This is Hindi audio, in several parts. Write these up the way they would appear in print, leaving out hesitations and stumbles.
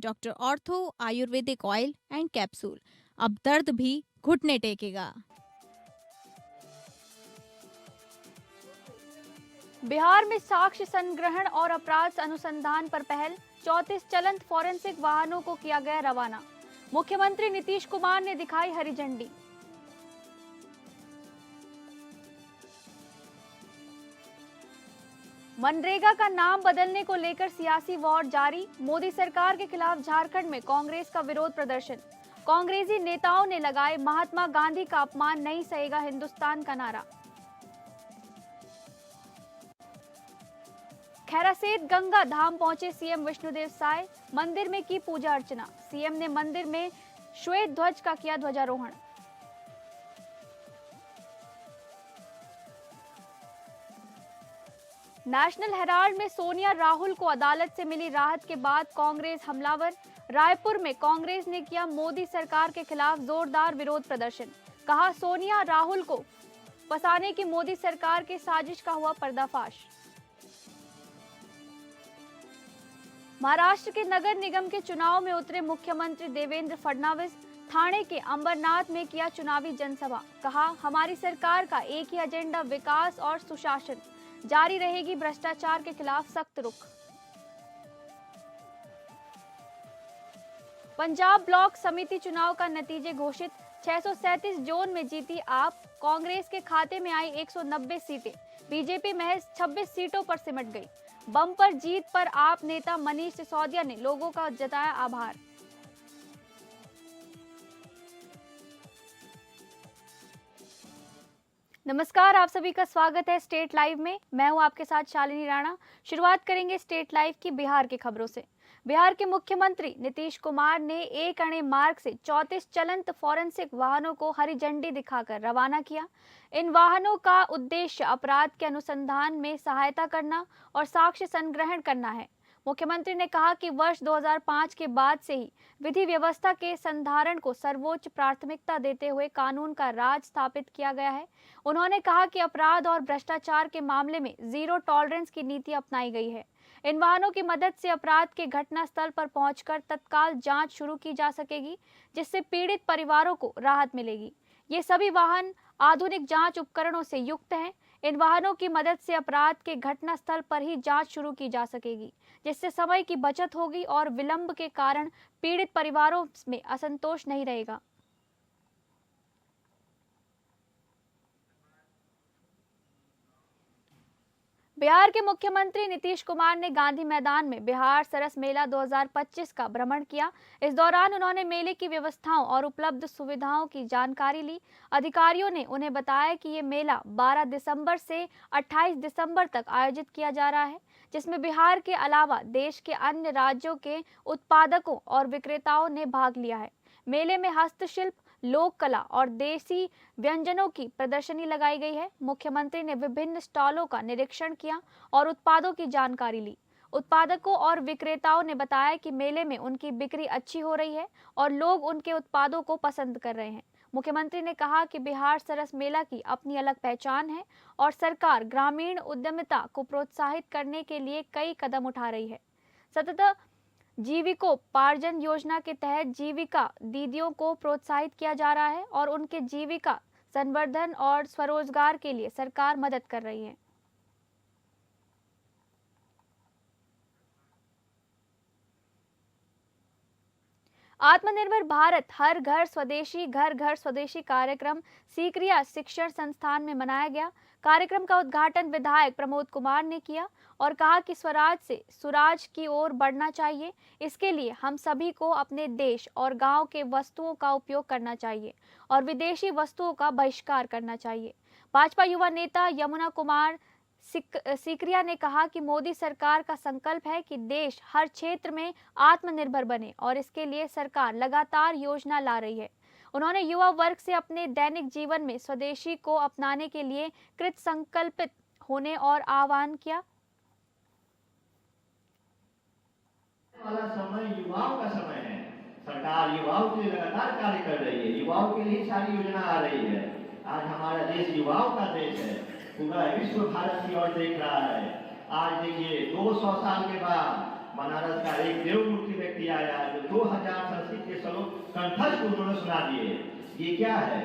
Doctor ortho Ayurvedic oil and capsule. अब दर्द भी घुटने टेकेगा। बिहार में साक्ष्य संग्रहण और अपराध अनुसंधान पर पहल। 34 चलंत फॉरेंसिक वाहनों को किया गया रवाना। मुख्यमंत्री नीतीश कुमार ने दिखाई हरी झंडी। मनरेगा का नाम बदलने को लेकर सियासी वॉर जारी। मोदी सरकार के खिलाफ झारखंड में कांग्रेस का विरोध प्रदर्शन। कांग्रेसी नेताओं ने लगाए महात्मा गांधी का अपमान नहीं सहेगा हिंदुस्तान का नारा। खैरासेत गंगा धाम पहुंचे सीएम विष्णुदेव साय। मंदिर में की पूजा अर्चना। सीएम ने मंदिर में श्वेत ध्वज का किया ध्वजारोहण। नेशनल हेराल्ड में सोनिया राहुल को अदालत से मिली राहत के बाद कांग्रेस हमलावर। रायपुर में कांग्रेस ने किया मोदी सरकार के खिलाफ जोरदार विरोध प्रदर्शन। कहा सोनिया राहुल को फंसाने की मोदी सरकार की साजिश का हुआ पर्दाफाश। महाराष्ट्र के नगर निगम के चुनाव में उतरे मुख्यमंत्री देवेंद्र फडणवीस। ठाणे के अंबरनाथ में किया चुनावी जनसभा। कहा हमारी सरकार का एक ही एजेंडा विकास और सुशासन। जारी रहेगी भ्रष्टाचार के खिलाफ सख्त रुख। पंजाब ब्लॉक समिति चुनाव का नतीजे घोषित। 637 जोन में जीती आप। कांग्रेस के खाते में आई 190 सीटें। बीजेपी महज 26 सीटों पर सिमट गई। बम्पर जीत पर आप नेता मनीष सिसोदिया ने लोगों का जताया आभार। नमस्कार, आप सभी का स्वागत है स्टेट लाइव में। मैं हूं आपके साथ शालिनी राणा। शुरुआत करेंगे स्टेट लाइव की बिहार की खबरों से। बिहार के मुख्यमंत्री नीतीश कुमार ने एक अणे मार्ग से 34 चलंत फॉरेंसिक वाहनों को हरी झंडी दिखाकर रवाना किया। इन वाहनों का उद्देश्य अपराध के अनुसंधान में सहायता करना और साक्ष्य संग्रहण करना है। मुख्यमंत्री ने कहा कि वर्ष 2005 के बाद से ही विधि व्यवस्था के संधारण को सर्वोच्च प्राथमिकता देते हुए कानून का राज स्थापित किया गया है। उन्होंने कहा कि अपराध और भ्रष्टाचार के मामले में जीरो टॉलरेंस की नीति अपनाई गई है। इन वाहनों की मदद से अपराध के घटना स्थल पर पहुंचकर तत्काल जांच शुरू की जा सकेगी, जिससे पीड़ित परिवारों को राहत मिलेगी। ये सभी वाहन आधुनिक जांच उपकरणों से युक्त हैं। इन वाहनों की मदद से अपराध के घटना स्थल पर ही जांच शुरू की जा सकेगी, जिससे समय की बचत होगी और विलंब के कारण पीड़ित परिवारों में असंतोष नहीं रहेगा। बिहार के मुख्यमंत्री नीतीश कुमार ने गांधी मैदान में बिहार सरस मेला 2025 का भ्रमण किया। इस दौरान उन्होंने मेले की व्यवस्थाओं और उपलब्ध सुविधाओं की जानकारी ली। अधिकारियों ने उन्हें बताया कि ये मेला 12 दिसंबर से 28 दिसंबर तक आयोजित किया जा रहा है, जिसमें बिहार के अलावा देश के अन्य राज्यों के उत्पादकों और विक्रेताओं ने भाग लिया है। मेले में हस्तशिल्प, लोक कला और देसी व्यंजनों की प्रदर्शनी लगाई गई है। मुख्यमंत्री ने विभिन्न स्टॉलों का निरीक्षण किया और उत्पादों की जानकारी ली। उत्पादकों और विक्रेताओं ने बताया कि मेले में उनकी बिक्री अच्छी हो रही है और लोग उनके उत्पादों को पसंद कर रहे हैं। मुख्यमंत्री ने कहा कि बिहार सरस मेला की अपनी अलग पहचान है और सरकार ग्रामीण उद्यमिता को प्रोत्साहित करने के लिए कई कदम उठा रही है। सतत जीविकोपार्जन योजना के तहत जीविका दीदियों को प्रोत्साहित किया जा रहा है और उनके जीविका संवर्धन और स्वरोजगार के लिए सरकार मदद कर रही है। आत्मनिर्भर भारत हर घर स्वदेशी घर घर स्वदेशी कार्यक्रम सीकरिया शिक्षण संस्थान में मनाया गया। कार्यक्रम का उद्घाटन विधायक प्रमोद कुमार ने किया और कहा कि स्वराज से सुराज की ओर बढ़ना चाहिए। इसके लिए हम सभी को अपने देश और गांव के वस्तुओं का उपयोग करना चाहिए और विदेशी वस्तुओं का बहिष्कार करना चाहिए। भाजपा युवा नेता यमुना कुमार सीकरिया ने कहा कि मोदी सरकार का संकल्प है कि देश हर क्षेत्र में आत्मनिर्भर बने और इसके लिए सरकार लगातार योजना ला रही है। उन्होंने युवा वर्ग से अपने दैनिक जीवन में स्वदेशी को अपनाने के लिए कृत संकल्पित होने और आह्वान किया। वाला समय युवाओं का समय है। सरकार युवाओं के लिए लगातार कार्य कर रही है। युवाओं के लिए सारी योजना आ रही है। आज हमारा देश युवाओं का देश है। पूरा विश्व भारत की ओर देख रहा है। आज देखिए 200 साल के बाद बनारस का एक देवमूर्ति व्यक्ति आया जो 2000 संस्कृत के श्लोक कंठस्थ उन्होंने सुना दिए। ये क्या है?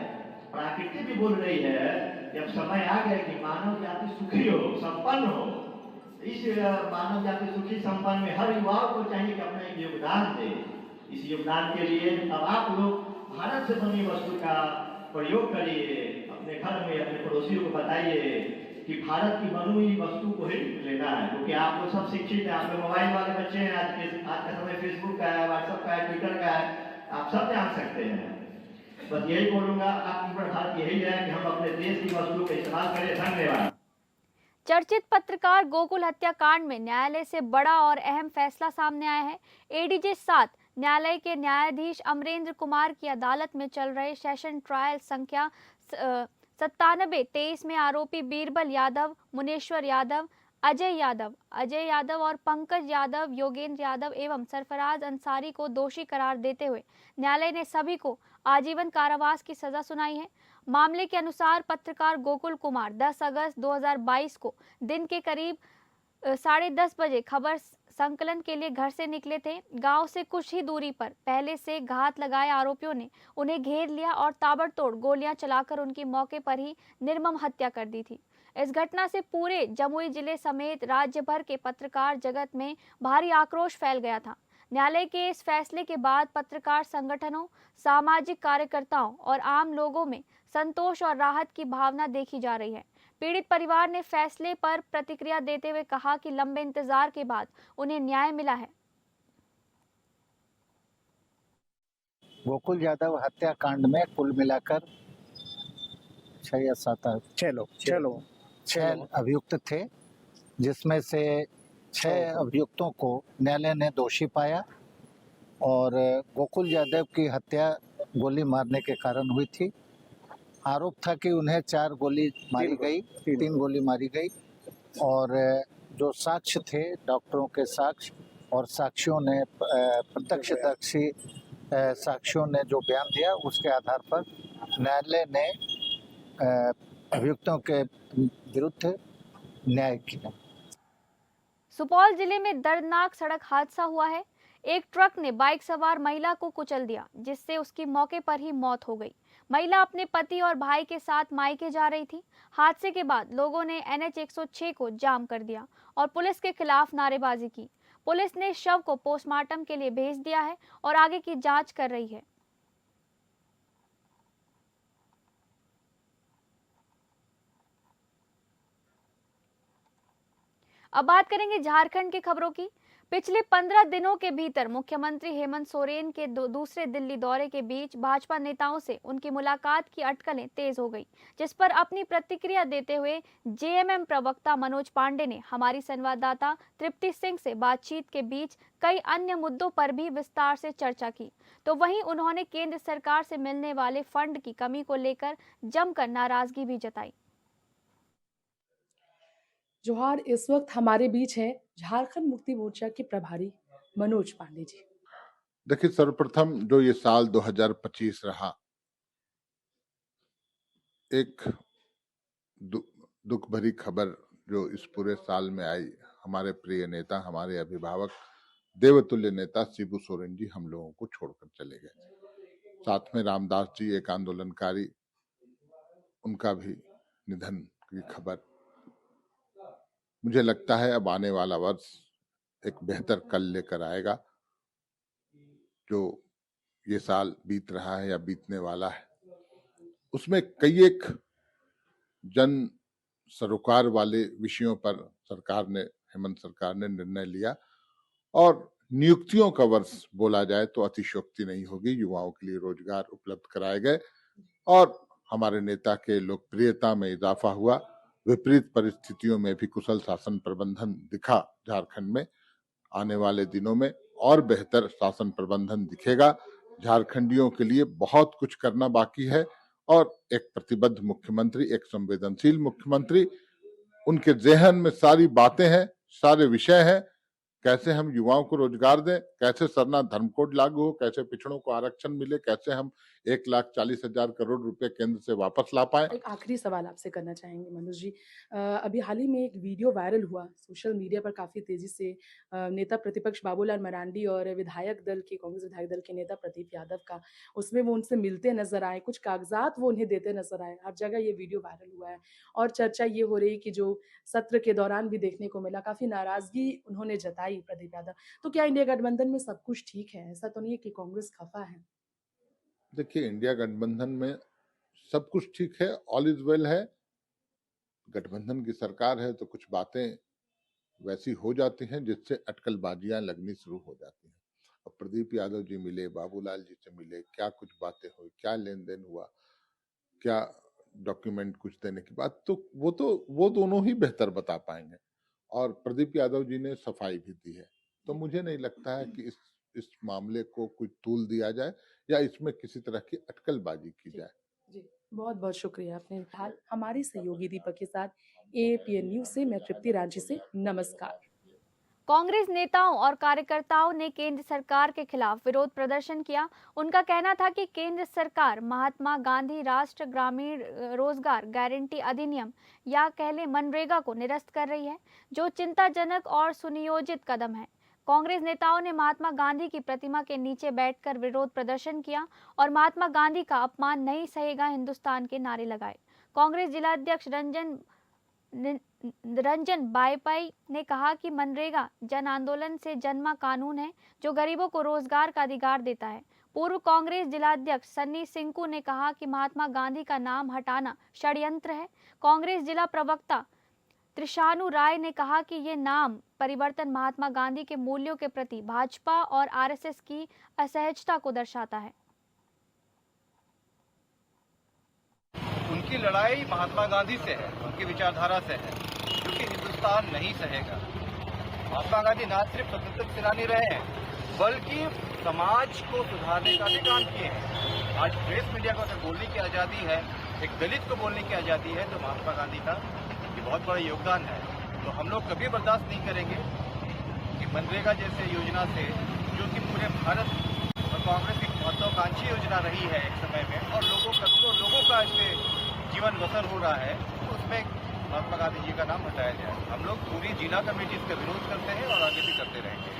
प्रकृति भी बोल रही है कि अब समय आ गया कि मानव जाति सुखी हो, संपन्न हो। इस मानव जाति सुखी संपन्न में हर युवाओं को चाहिए कि अपना एक योगदान दे। इस योगदान के लिए अब आप लोग भारत से बनी वस्तु का प्रयोग करिए, अपने घर में अपने पड़ोसियों को बताइए कि भारत की बनी हुई वस्तु को ही लेना है, क्योंकि आप लोग सब शिक्षित हैं, आप लोग मोबाइल वाले बच्चे हैं। आज का समय फेसबुक का है, व्हाट्सएप का है, ट्विटर का है, आप सब जान सकते हैं। बस यही बोलूंगा, आत्मनिर्भर भारत यही है कि हम अपने देश की वस्तु का इस्तेमाल करें। धन्यवाद। चर्चित पत्रकार गोकुल हत्याकांड में न्यायालय से बड़ा और अहम फैसला सामने आया है। एडीजे 7 न्यायालय के न्यायाधीश अमरेंद्र कुमार की अदालत में चल रहे सेशन ट्रायल संख्या 97-23 में आरोपी बीरबल यादव, मुनेश्वर यादव, अजय यादव और पंकज यादव, योगेंद्र यादव एवं सरफराज अंसारी को दोषी करार देते हुए न्यायालय ने सभी को आजीवन कारावास की सजा सुनाई है। मामले के अनुसार पत्रकार गोकुल कुमार 10 अगस्त 2022 को दिन के करीब 10:30 बजे खबर संकलन के लिए घर से निकले थे। गांव से कुछ ही दूरी पर पहले से घात लगाए आरोपियों ने उन्हें घेर लिया और ताबड़तोड़ गोलियां चलाकर उनकी मौके पर ही निर्मम हत्या कर दी थी। इस घटना से पूरे जमुई जिले समेत राज्य भर के पत्रकार जगत में भारी आक्रोश फैल गया था। न्यायालय के इस फैसले के बाद पत्रकार संगठनों, सामाजिक कार्यकर्ताओं और आम लोगों में संतोष और राहत की भावना देखी जा रही है। पीड़ित परिवार ने फैसले पर प्रतिक्रिया देते हुए कहा कि लंबे इंतजार के बाद उन्हें न्याय मिला है। गोकुल यादव हत्याकांड में कुल मिलाकर 6 या 7 छह अभियुक्त थे, जिसमें से 6 अभियुक्तों को न्यायालय ने दोषी पाया और गोकुल यादव की हत्या गोली मारने के कारण हुई थी। आरोप था कि उन्हें 3 गोली मारी गई और जो साक्ष्य थे, डॉक्टरों के साक्ष्य और साक्षियों ने प्रत्यक्षदर्शी साक्षियों ने जो बयान दिया, उसके आधार पर न्यायालय ने अभियुक्तों के विरुद्ध न्याय किया। सुपौल जिले में दर्दनाक सड़क हादसा हुआ है। एक ट्रक ने बाइक सवार महिला को कुचल दिया, जिससे उसकी मौके पर ही मौत हो गई। महिला अपने पति और भाई के साथ मायके जा रही थी। हादसे के बाद लोगों ने NH 106 को जाम कर दिया और पुलिस के खिलाफ नारेबाजी की। पुलिस ने शव को पोस्टमार्टम के लिए भेज दिया है और आगे की जांच कर रही है। अब बात करेंगे झारखंड की खबरों की। पिछले 15 दिनों के भीतर मुख्यमंत्री हेमंत सोरेन के दूसरे दिल्ली दौरे के बीच भाजपा नेताओं से उनकी मुलाकात की अटकलें तेज हो गई, जिस पर अपनी प्रतिक्रिया देते हुए JMM प्रवक्ता मनोज पांडे ने हमारी संवाददाता तृप्ति सिंह से बातचीत के बीच कई अन्य मुद्दों पर भी विस्तार से चर्चा की। तो वहीं उन्होंने केंद्र सरकार से मिलने वाले फंड की कमी को लेकर जमकर नाराजगी भी जताई। जोहार, इस वक्त हमारे बीच है झारखंड मुक्ति मोर्चा के प्रभारी मनोज पांडे जी। देखिए, सर्वप्रथम जो ये साल 2025 रहा, एक दुख भरी खबर जो इस पूरे साल में आई, हमारे प्रिय नेता, हमारे अभिभावक, देवतुल्य नेता शिबू सोरेन जी हम लोगों को छोड़कर चले गए। साथ में रामदास जी, एक आंदोलनकारी, उनका भी निधन की खबर। मुझे लगता है अब आने वाला वर्ष एक बेहतर कल लेकर आएगा। जो ये साल बीत रहा है या बीतने वाला है, उसमें कई एक जन सरोकार वाले विषयों पर हेमंत सरकार ने निर्णय लिया और नियुक्तियों का वर्ष बोला जाए तो अतिशयोक्ति नहीं होगी। युवाओं के लिए रोजगार उपलब्ध कराए गए और हमारे नेता के लोकप्रियता में इजाफा हुआ। विपरीत परिस्थितियों में भी कुशल शासन प्रबंधन दिखा झारखंड में। आने वाले दिनों में और बेहतर शासन प्रबंधन दिखेगा। झारखंडियों के लिए बहुत कुछ करना बाकी है और एक प्रतिबद्ध मुख्यमंत्री, एक संवेदनशील मुख्यमंत्री, उनके ज़हन में सारी बातें हैं, सारे विषय हैं कैसे हम युवाओं को रोजगार दें, कैसे सरना धर्म कोड लागू हो, कैसे पिछड़ों को आरक्षण मिले, कैसे हम 1,40,000 करोड़ रुपए केंद्र से वापस ला पाए। एक आखिरी सवाल आपसे करना चाहेंगे मनोज जी। अभी हाल ही में एक वीडियो वायरल हुआ सोशल मीडिया पर काफ़ी तेज़ी से, नेता प्रतिपक्ष बाबूलाल मरांडी और कांग्रेस विधायक दल के नेता प्रदीप यादव का। उसमें वो उनसे मिलते नज़र आए, कुछ कागज़ात वो उन्हें देते नज़र आए। हर जगह ये वीडियो वायरल हुआ है और चर्चा ये हो रही कि जो सत्र के दौरान भी देखने को मिला, काफ़ी नाराज़गी उन्होंने जताई प्रदीप यादव। तो क्या इंडिया गठबंधन में सब कुछ ठीक है? ऐसा तो नहीं है कि कांग्रेस खफ़ा है? देखिए, इंडिया गठबंधन में सब कुछ ठीक है, ऑल इज वेल है। गठबंधन की सरकार है तो कुछ बातें वैसी हो जाती हैं जिससे अटकलबाजियां लगनी शुरू हो जाती हैं। अब प्रदीप यादव जी मिले, बाबूलाल जी से मिले, क्या कुछ बातें हुई, क्या लेन देन हुआ, क्या डॉक्यूमेंट कुछ देने की बात, तो वो दोनों ही बेहतर बता पाएंगे। और प्रदीप यादव जी ने सफाई भी दी है, तो मुझे नहीं लगता है कि इस मामले को कोई तूल दिया जाए या इसमें किसी तरह की अटकलबाजी की जाए। जी, बहुत-बहुत शुक्रिया। आपने हाल हमारे सहयोगी दीपक के साथ एएपीएन न्यूज़ से मैं तृप्ति रांची से, नमस्कार। कांग्रेस नेताओं और कार्यकर्ताओं ने केंद्र सरकार के खिलाफ विरोध प्रदर्शन किया। उनका कहना था कि केंद्र सरकार महात्मा गांधी राष्ट्रीय ग्रामीण रोजगार गारंटी अधिनियम या कह लें मनरेगा को निरस्त कर रही है, जो चिंताजनक और सुनियोजित कदम है। कांग्रेस नेताओं ने महात्मा गांधी की प्रतिमा के नीचे बैठकर विरोध प्रदर्शन किया और महात्मा गांधी का अपमान नहीं सहेगा हिंदुस्तान के नारे लगाए। कांग्रेस जिलाध्यक्ष रंजन बायपाई ने कहा कि मनरेगा जन आंदोलन से जन्मा कानून है जो गरीबों को रोजगार का अधिकार देता है। पूर्व कांग्रेस जिलाध्यक्ष सन्नी सिंकू ने कहा कि महात्मा गांधी का नाम हटाना षड्यंत्र है। कांग्रेस जिला प्रवक्ता त्रिशानु राय ने कहा कि ये नाम परिवर्तन महात्मा गांधी के मूल्यों के प्रति भाजपा और आरएसएस की असहजता को दर्शाता है। उनकी लड़ाई महात्मा गांधी से है, उनकी विचारधारा से है, क्योंकि हिंदुस्तान नहीं सहेगा। महात्मा गांधी न सिर्फ स्वतंत्रता सेनानी रहे हैं, बल्कि समाज को सुधारने का भी काम किए हैं। आज प्रेस मीडिया को अगर बोलने की आज़ादी है, एक दलित को बोलने की आज़ादी है, तो महात्मा गांधी का ये बहुत बड़ा योगदान है। तो हम लोग कभी बर्दाश्त नहीं करेंगे कि मनरेगा जैसे योजना से, जो कि पूरे भारत और कांग्रेस की महत्वाकांक्षी योजना रही है एक समय में, और करोड़ों लोगों का इससे जीवन बसर हो रहा है, तो उसमें महात्मा गांधी जी का नाम हटाया जाए। हम लोग पूरी जिला कमेटी इसका विरोध करते हैं और आगे भी करते रहेंगे।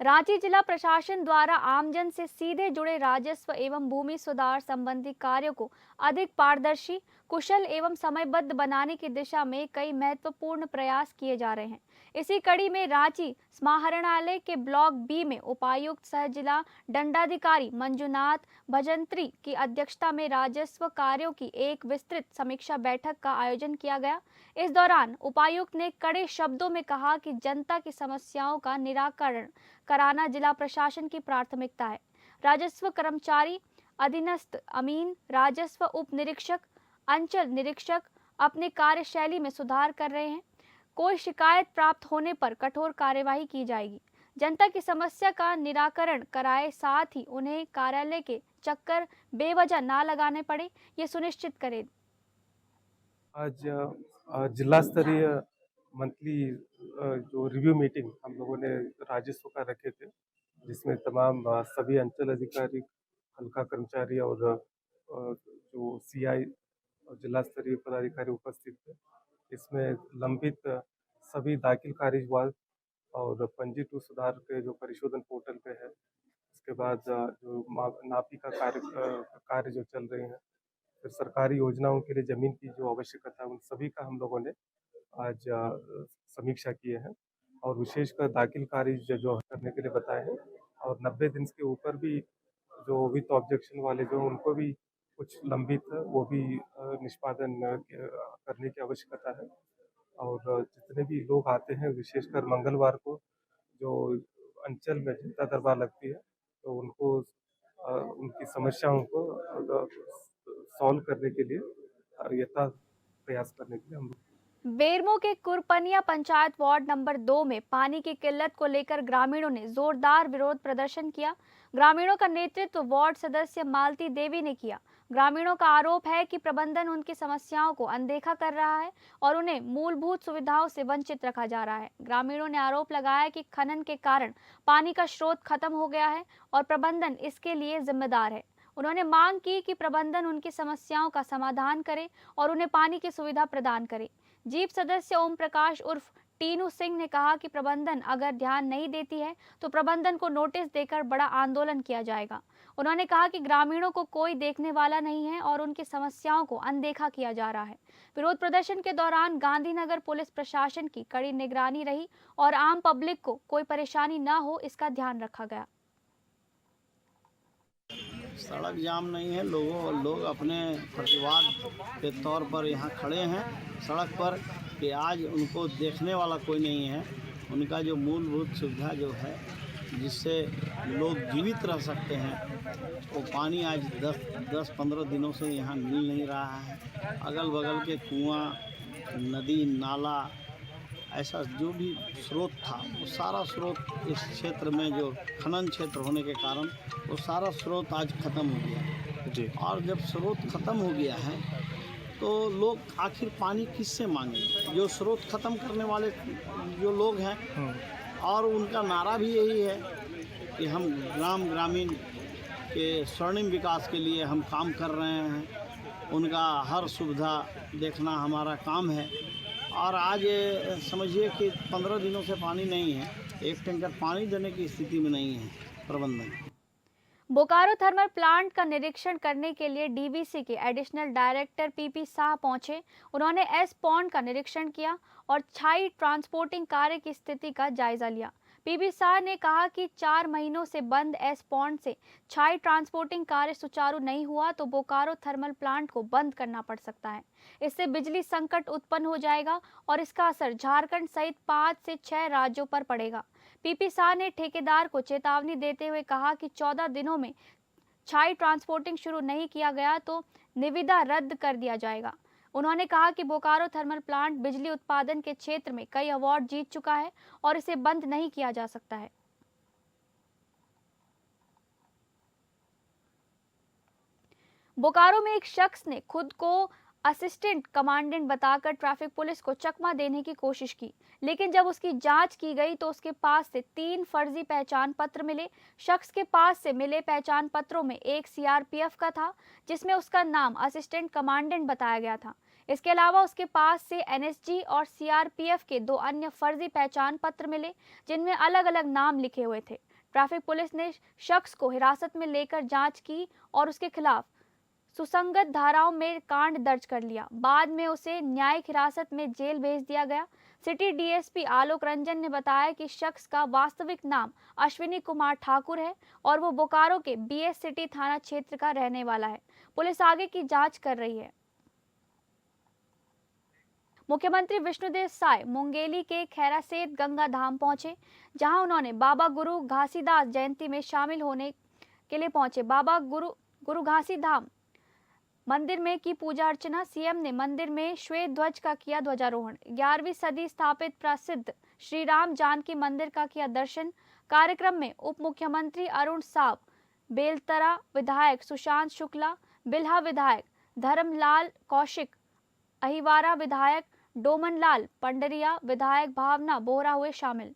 रांची जिला प्रशासन द्वारा आमजन से सीधे जुड़े राजस्व एवं भूमि सुधार संबंधी कार्यों को अधिक पारदर्शी, कुशल एवं समयबद्ध बनाने की दिशा में कई महत्वपूर्ण प्रयास किए जा रहे हैं। इसी कड़ी में रांची समाहरणालय के ब्लॉक बी में उपायुक्त सह जिला दंडाधिकारी मंजुनाथ भजंत्री की अध्यक्षता में राजस्व कार्यों की एक विस्तृत समीक्षा बैठक का आयोजन किया गया। इस दौरान उपायुक्त ने कड़े शब्दों में कहा कि जनता की समस्याओं का निराकरण कराना जिला प्रशासन की प्राथमिकता है। राजस्व कर्मचारी, अधीनस्थ अमीन, राजस्व उप निरीक्षक, अंचल निरीक्षक अपने कार्यशैली में सुधार कर रहे हैं। कोई शिकायत प्राप्त होने पर कठोर कार्यवाही की जाएगी। जनता की समस्या का निराकरण कराए, साथ ही उन्हें कार्यालय के चक्कर बेवजह ना लगाने पड़े, ये सुनिश्चित करें। आज जिला स्तरीय मंथली जो रिव्यू मीटिंग हम लोगों ने राजस्व का रखे थे, जिसमें तमाम सभी अंचल अधिकारी, हल्का कर्मचारी और जो सीआई और जिला स्तरीय पदाधिकारी उपस्थित थे। इसमें लंबित सभी दाखिल खारिज हुआ और पंजी टू सुधार के जो परिशोधन पोर्टल पे है, उसके बाद जो नापी का कार्य जो चल रहे हैं, फिर सरकारी योजनाओं के लिए जमीन की जो आवश्यकता है, उन सभी का हम लोगों ने आज समीक्षा किए हैं और विशेषकर दाखिल खारिज जो करने के लिए बताए हैं, और 90 दिन के ऊपर भी जो विथ ऑब्जेक्शन वाले जो उनको भी कुछ लंबित है, वो भी निष्पादन करने की आवश्यकता है। और जितने भी लोग आते हैं, विशेषकर मंगलवार को जो अंचल में जनता दरबार लगती है, तो उनको उनकी समस्याओं को सॉल्व करने के लिए यथा प्रयास करने के लिए हम बेरमो के कुरपनिया पंचायत वार्ड नंबर 2 में पानी की किल्लत को लेकर ग्रामीणों ने जोरदार विरोध प्रदर्शन किया। ग्रामीणों का नेतृत्व वार्ड सदस्य मालती देवी ने किया। ग्रामीणों का आरोप है कि प्रबंधन उनकी समस्याओं को अनदेखा कर रहा है और उन्हें मूलभूत सुविधाओं से वंचित रखा जा रहा है। ग्रामीणों ने आरोप लगाया कि खनन के कारण पानी का स्रोत खत्म हो गया है और प्रबंधन इसके लिए जिम्मेदार है। उन्होंने मांग की कि प्रबंधन उनकी समस्याओं का समाधान करे और उन्हें पानी की सुविधा प्रदान करे। जीप सदस्य ओम प्रकाश उर्फ टीनू सिंह ने कहा कि प्रबंधन अगर ध्यान नहीं देती है तो प्रबंधन को नोटिस देकर बड़ा आंदोलन किया जाएगा। उन्होंने कहा कि ग्रामीणों को कोई देखने वाला नहीं है और उनकी समस्याओं को अनदेखा किया जा रहा है। विरोध प्रदर्शन के दौरान गांधीनगर पुलिस प्रशासन की कड़ी निगरानी रही और आम पब्लिक को कोई परेशानी न हो इसका ध्यान रखा गया। सड़क जाम नहीं है, लोग अपने प्रतिवाद के तौर पर यहाँ खड़े हैं सड़क पर कि आज उनको देखने वाला कोई नहीं है। उनका जो मूलभूत सुविधा जो है जिससे लोग जीवित रह सकते हैं वो पानी आज 10-15 दिनों से यहाँ मिल नहीं रहा है। अगल बगल के कुआं, नदी, नाला, ऐसा जो भी स्रोत था वो सारा स्रोत इस क्षेत्र में जो खनन क्षेत्र होने के कारण वो सारा स्रोत आज ख़त्म हो गया जी। और जब स्रोत ख़त्म हो गया है तो लोग आखिर पानी किससे मांगेंगे? जो स्रोत ख़त्म करने वाले जो लोग हैं और उनका नारा भी यही है कि हम ग्रामीण के स्वर्णिम विकास के लिए हम काम कर रहे हैं, उनका हर सुविधा देखना हमारा काम है। और आज समझिए कि 15 दिनों से पानी नहीं है, एक टैंकर पानी देने की स्थिति में नहीं है प्रबंधन। बोकारो थर्मल प्लांट का निरीक्षण करने के लिए डीवीसी के एडिशनल डायरेक्टर पीपी शाह पहुंचे। उन्होंने एस पॉन्ड का निरीक्षण किया और छाई ट्रांसपोर्टिंग कार्य की स्थिति का जायजा लिया। पीपी शाह ने कहा कि 4 महीनों से बंद एस पॉन्ड से छाई ट्रांसपोर्टिंग कार्य सुचारू नहीं हुआ तो बोकारो थर्मल प्लांट को बंद करना पड़ सकता है। इससे बिजली संकट उत्पन्न हो जाएगा और इसका असर झारखंड सहित 5 से 6 राज्यों पर पड़ेगा। पीपी शाह ने ठेकेदार को चेतावनी देते हुए कहा कि 14 दिनों में छाई ट्रांसपोर्टिंग शुरू नहीं किया गया तो निविदा रद्द कर दिया जाएगा। उन्होंने कहा कि बोकारो थर्मल प्लांट बिजली उत्पादन के क्षेत्र में कई अवार्ड जीत चुका है और इसे बंद नहीं किया जा सकता है। बोकारो में एक शख्स ने खुद को असिस्टेंट कमांडेंट बताकर ट्रैफिक पुलिस को चकमा देने की कोशिश की, लेकिन जब उसकी जांच की गई तो उसके पास से 3 फर्जी पहचान पत्र मिले। शख्स के पास से मिले पहचान पत्रों में एक सीआरपीएफ का था जिसमें उसका नाम असिस्टेंट कमांडेंट बताया गया था। इसके अलावा उसके पास से एनएसजी और सीआरपीएफ के 2 अन्य फर्जी पहचान पत्र मिले जिनमें अलग अलग नाम लिखे हुए थे। ट्रैफिक पुलिस ने शख्स को हिरासत में लेकर जाँच की और उसके खिलाफ सुसंगत धाराओं में कांड दर्ज कर लिया। बाद में उसे न्यायिक हिरासत में जेल भेज दिया गया। सिटी डीएसपी आलोक रंजन ने बताया कि शख्स का वास्तविक नाम अश्विनी कुमार ठाकुर है और वो बोकारो के बीएस सिटी थाना क्षेत्र का रहने वाला है। पुलिस आगे की जांच कर रही है। मुख्यमंत्री विष्णुदेव साय मुंगेली के खैरासेत गंगा धाम पहुंचे, जहां उन्होंने बाबा गुरु घासीदास जयंती में शामिल होने के लिए पहुंचे। बाबा गुरु घासी धाम मंदिर में की पूजा अर्चना। सीएम ने मंदिर में श्वेत ध्वज का किया ध्वजारोहण। 11वीं सदी स्थापित प्रसिद्ध श्री राम जानकी मंदिर का किया दर्शन। कार्यक्रम में उप मुख्यमंत्री अरुण साव, बेलतरा विधायक सुशांत शुक्ला, बिल्हा विधायक धर्मलाल कौशिक, अहिवारा विधायक डोमनलाल पंडरिया, विधायक भावना बोहरा हुए शामिल।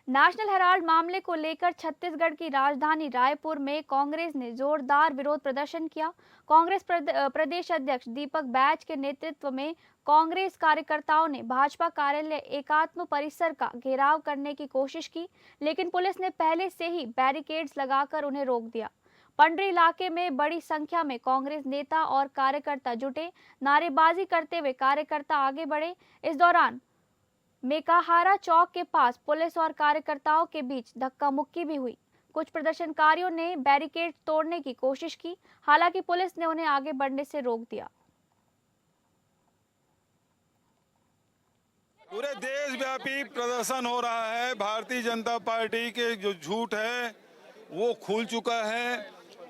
नेशनल हेराल्ड मामले को लेकर छत्तीसगढ़ की राजधानी रायपुर में कांग्रेस ने जोरदार विरोध प्रदर्शन किया। कांग्रेस प्रदेश अध्यक्ष दीपक बैज के नेतृत्व में कांग्रेस कार्यकर्ताओं ने भाजपा कार्यालय एकात्म परिसर का घेराव करने की कोशिश की, लेकिन पुलिस ने पहले से ही बैरिकेड्स लगाकर उन्हें रोक दिया। पंडरी इलाके में बड़ी संख्या में कांग्रेस नेता और कार्यकर्ता जुटे। नारेबाजी करते हुए कार्यकर्ता आगे बढ़े। इस दौरान मेकाहारा चौक के पास पुलिस और कार्यकर्ताओं के बीच धक्का मुक्की भी हुई। कुछ प्रदर्शनकारियों ने बैरिकेड तोड़ने की कोशिश की, हालांकि पुलिस ने उन्हें आगे बढ़ने से रोक दिया। पूरे देशव्यापी प्रदर्शन हो रहा है। भारतीय जनता पार्टी के जो झूठ है वो खुल चुका है।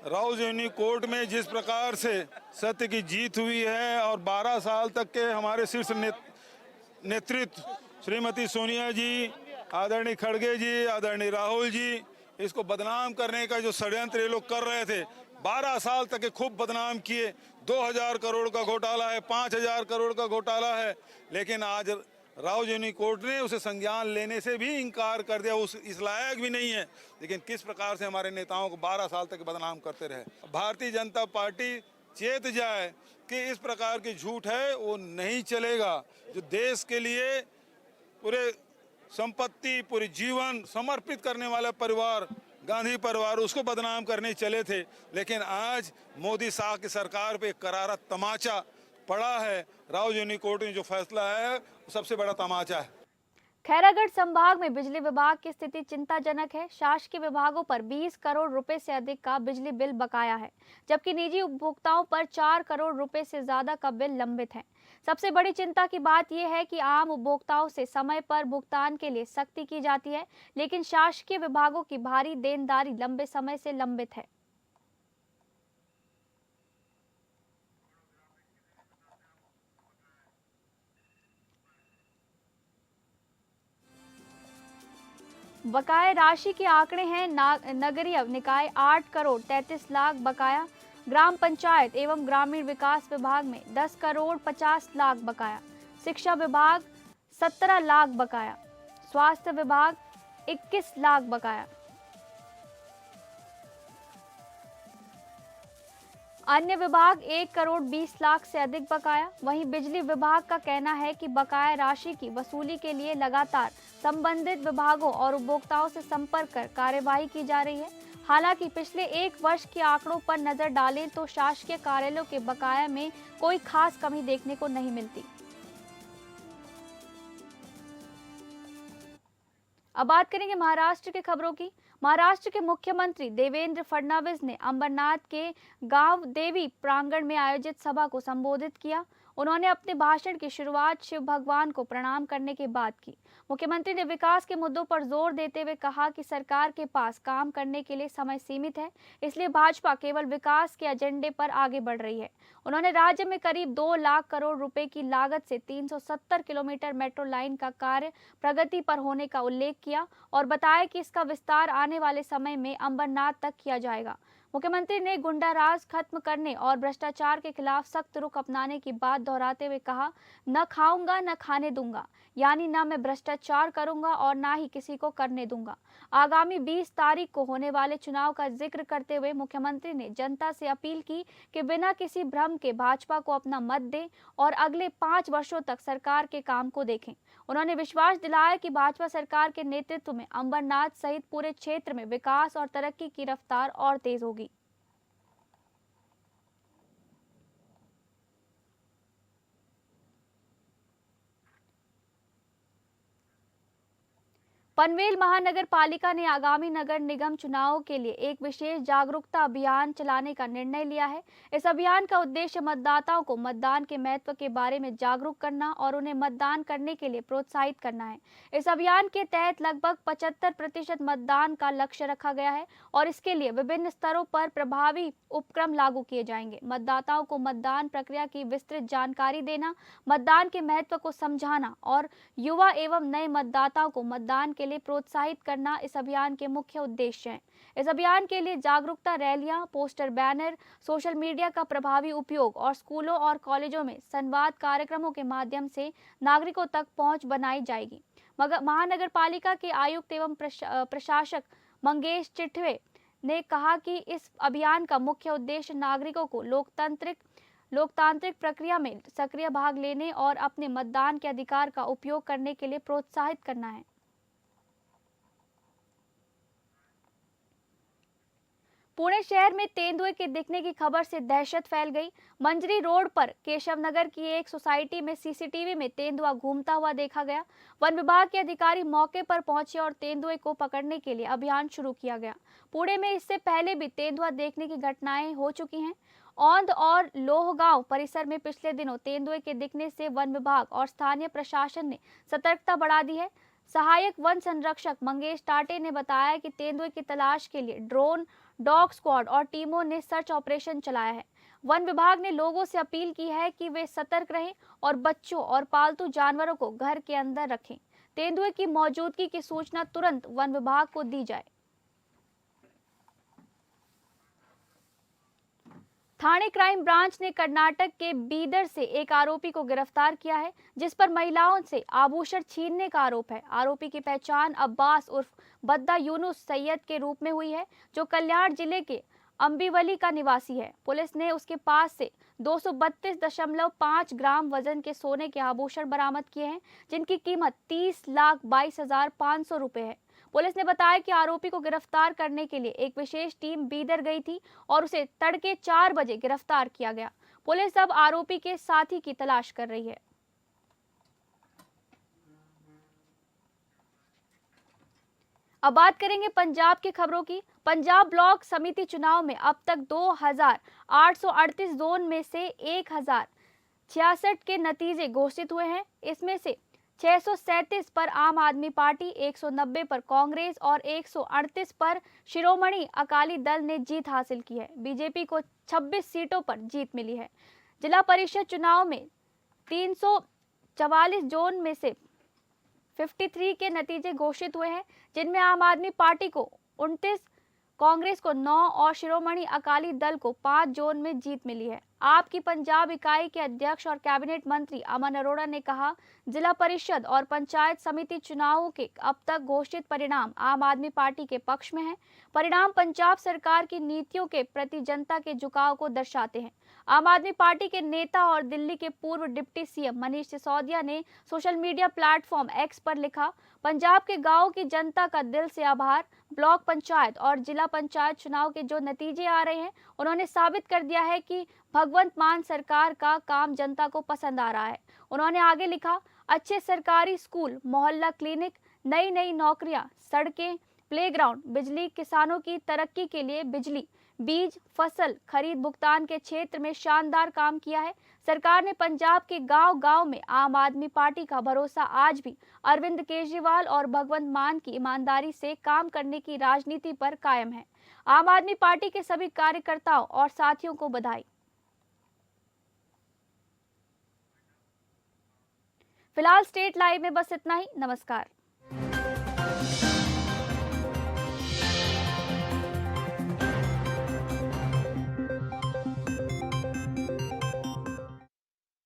राउजनी कोर्ट में जिस प्रकार से सत्य की जीत हुई है और 12 साल तक के हमारे शीर्ष नेतृत्व श्रीमती सोनिया जी आदरणीय खड़गे जी, आदरणीय राहुल जी, इसको बदनाम करने का जो षड्यंत्र ये लोग कर रहे थे, 12 साल तक ये खूब बदनाम किए। 2000 करोड़ का घोटाला है, 5000 करोड़ का घोटाला है, लेकिन आज राउजनी कोर्ट ने उसे संज्ञान लेने से भी इनकार कर दिया, उस इस लायक भी नहीं है। लेकिन किस प्रकार से हमारे नेताओं को 12 साल तक बदनाम करते रहे। भारतीय जनता पार्टी चेत जाए कि इस प्रकार की झूठ है वो नहीं चलेगा। जो देश के लिए पूरे संपत्ति, पूरी जीवन समर्पित करने वाला परिवार, गांधी परिवार, उसको बदनाम करने चले थे, लेकिन आज मोदी शाह की सरकार पे करारा तमाचा पड़ा है। राउजनी कोर्ट ने जो फैसला है वो सबसे बड़ा तमाचा है। खैरागढ़ संभाग में बिजली विभाग की स्थिति चिंताजनक है। शासकीय विभागों पर 20 करोड़ रुपए से अधिक का बिजली बिल बकाया है, जबकि निजी उपभोक्ताओं पर 4 करोड़ रुपए से ज्यादा का बिल लंबित है। सबसे बड़ी चिंता की बात यह है कि आम उपभोक्ताओं से समय पर भुगतान के लिए सख्ती की जाती है, लेकिन शासकीय विभागों की भारी देनदारी लंबे समय से लंबित है। बकाया राशि के आंकड़े हैं। नगरीय निकाय 8 करोड़ 33 लाख बकाया, ग्राम पंचायत एवं ग्रामीण विकास विभाग में 10 करोड़ 50 लाख बकाया, शिक्षा विभाग 17 लाख बकाया, स्वास्थ्य विभाग 21 लाख बकाया। अन्य विभाग 1 करोड़ 20 लाख से अधिक बकाया। वहीं बिजली विभाग का कहना है कि बकाया राशि की वसूली के लिए लगातार संबंधित विभागों और उपभोक्ताओं से संपर्क कर कार्यवाही की जा रही है। हालांकि पिछले 1 वर्ष के आंकड़ों पर नजर डालें तो शासकीय कार्यालयों के बकाया में कोई खास कमी देखने को नहीं मिलती। अब बात करेंगे महाराष्ट्र की खबरों की। महाराष्ट्र के मुख्यमंत्री देवेंद्र फडणवीस ने अंबरनाथ के गांव देवी प्रांगण में आयोजित सभा को संबोधित किया। उन्होंने अपने भाषण की शुरुआत शिव भगवान को प्रणाम करने के बाद की। मुख्यमंत्री ने विकास के मुद्दों पर जोर देते हुए कहा कि सरकार के पास काम करने के लिए समय सीमित है, इसलिए भाजपा केवल विकास के एजेंडे पर आगे बढ़ रही है। उन्होंने राज्य में करीब 2 लाख करोड़ रुपए की लागत से 370 किलोमीटर मेट्रो लाइन का कार्य प्रगति पर होने का उल्लेख किया और बताया कि इसका विस्तार आने वाले समय में अंबरनाथ तक किया जाएगा। मुख्यमंत्री ने गुंडा राज खत्म करने और भ्रष्टाचार के खिलाफ सख्त रुख अपनाने की बात दोहराते हुए कहा, न खाऊंगा न खाने दूंगा, यानी न मैं भ्रष्टाचार करूंगा और न ही किसी को करने दूंगा। आगामी 20 तारीख को होने वाले चुनाव का जिक्र करते हुए मुख्यमंत्री ने जनता से अपील की कि बिना किसी भ्रम के भाजपा को अपना मत दें और अगले 5 वर्षों तक सरकार के काम को देखें। उन्होंने विश्वास दिलाया कि भाजपा सरकार के नेतृत्व में अंबरनाथ सहित पूरे क्षेत्र में विकास और तरक्की की रफ्तार और तेज होगी। पनवेल महानगर पालिका ने आगामी नगर निगम चुनावों के लिए एक विशेष जागरूकता अभियान चलाने का निर्णय लिया है। इस अभियान का उद्देश्य मतदाताओं को मतदान के महत्व के बारे में जागरूक करना और उन्हें मतदान करने के लिए प्रोत्साहित करना है। इस अभियान के तहत लगभग 75% मतदान का लक्ष्य रखा गया है और इसके लिए विभिन्न स्तरों पर प्रभावी उपक्रम लागू किए जाएंगे। मतदाताओं को मतदान प्रक्रिया की विस्तृत जानकारी देना, मतदान के महत्व को समझाना और युवा एवं नए मतदाताओं को मतदान के लिए प्रोत्साहित करना इस अभियान के मुख्य उद्देश्य हैं। इस अभियान के लिए जागरूकता रैलियां, पोस्टर, बैनर, सोशल मीडिया का प्रभावी उपयोग और स्कूलों और कॉलेजों में संवाद कार्यक्रमों के माध्यम से नागरिकों तक पहुंच बनाई जाएगी। महानगर पालिका के आयुक्त एवं प्रशासक मंगेश चिटवे ने कहा कि इस अभियान का मुख्य उद्देश्य नागरिकों को लोकतांत्रिक प्रक्रिया में सक्रिय भाग लेने और अपने मतदान के अधिकार का उपयोग करने के लिए प्रोत्साहित करना है। पुणे शहर में तेंदुए के दिखने की खबर से दहशत फैल गई। मंजरी रोड पर केशव नगर की एक सोसाइटी में सीसीटीवी में तेंदुआ घूमता हुआ देखा गया। वन विभाग के अधिकारी मौके पर पहुंचे और तेंदुए को पकड़ने के लिए अभियान शुरू किया गया। पुणे में इससे पहले भी तेंदुआ देखने की घटनाएं हो चुकी हैं। औंध और लोहगांव परिसर में पिछले दिनों तेंदुए के दिखने से वन विभाग और स्थानीय प्रशासन ने सतर्कता बढ़ा दी है। सहायक वन संरक्षक मंगेश टाटे ने बताया कि तेंदुए की तलाश के लिए ड्रोन, डॉग स्क्वाड और टीमों ने सर्च ऑपरेशन चलाया है। वन विभाग ने लोगों से अपील की है कि वे सतर्क रहें और बच्चों और पालतू जानवरों को घर के अंदर रखें। तेंदुए की मौजूदगी की सूचना तुरंत वन विभाग को दी जाए। थाने क्राइम ब्रांच ने कर्नाटक के बीदर से एक आरोपी को गिरफ्तार किया है, जिस पर महिलाओं से आभूषण छीनने का आरोप है। आरोपी की पहचान अब्बास उर्फ बद्दा यूनुस सैयद के रूप में हुई है, जो कल्याण जिले के अंबीवली का निवासी है। पुलिस ने उसके पास से 232.5 ग्राम वजन के सोने के आभूषण बरामद किए हैं, जिनकी कीमत 30,22,500 रुपए है। पुलिस ने बताया कि आरोपी को गिरफ्तार करने के लिए एक विशेष टीम बीदर गई थी और उसे तड़के 4 बजे गिरफ्तार किया गया। पुलिस अब आरोपी के साथी की तलाश कर रही है। अब बात करेंगे पंजाब की खबरों की। पंजाब ब्लॉक समिति चुनाव में अब तक 2,838 जोन में से 1,066 के नतीजे घोषित हुए हैं। इसमें से 637 पर आम आदमी पार्टी, 190 पर कांग्रेस और 138 पर शिरोमणि अकाली दल ने जीत हासिल की है। बीजेपी को 26 सीटों पर जीत मिली है। जिला परिषद चुनाव में 344 जोन में से 53 के नतीजे घोषित हुए हैं, जिनमें आम आदमी पार्टी को 29, कांग्रेस को 9 और शिरोमणि अकाली दल को 5 जोन में जीत मिली है। आपकी पंजाब इकाई के अध्यक्ष और कैबिनेट मंत्री अमन अरोड़ा ने कहा, जिला परिषद और पंचायत समिति चुनावों के अब तक घोषित परिणाम आम आदमी पार्टी के पक्ष में हैं। परिणाम पंजाब सरकार की नीतियों के प्रति जनता के झुकाव को दर्शाते हैं। आम आदमी पार्टी के नेता और दिल्ली के पूर्व डिप्टी सीएम मनीष सिसोदिया ने सोशल मीडिया प्लेटफॉर्म एक्स पर लिखा, पंजाब के गांव की जनता का दिल से आभार। ब्लॉक पंचायत और जिला पंचायत चुनाव के जो नतीजे आ रहे हैं, उन्होंने साबित कर दिया है कि भगवंत मान सरकार का काम जनता को पसंद आ रहा है। उन्होंने आगे लिखा, अच्छे सरकारी स्कूल, मोहल्ला क्लिनिक, नई नई नौकरियां, सड़कें, प्लेग्राउंड, बिजली, किसानों की तरक्की के लिए बिजली, बीज, फसल खरीद, भुगतान के क्षेत्र में शानदार काम किया है। सरकार ने पंजाब के गांव-गांव में आम आदमी पार्टी का भरोसा आज भी अरविंद केजरीवाल और भगवंत मान की ईमानदारी से काम करने की राजनीति पर कायम है। आम आदमी पार्टी के सभी कार्यकर्ताओं और साथियों को बधाई। फिलहाल स्टेट लाइव में बस इतना ही। नमस्कार।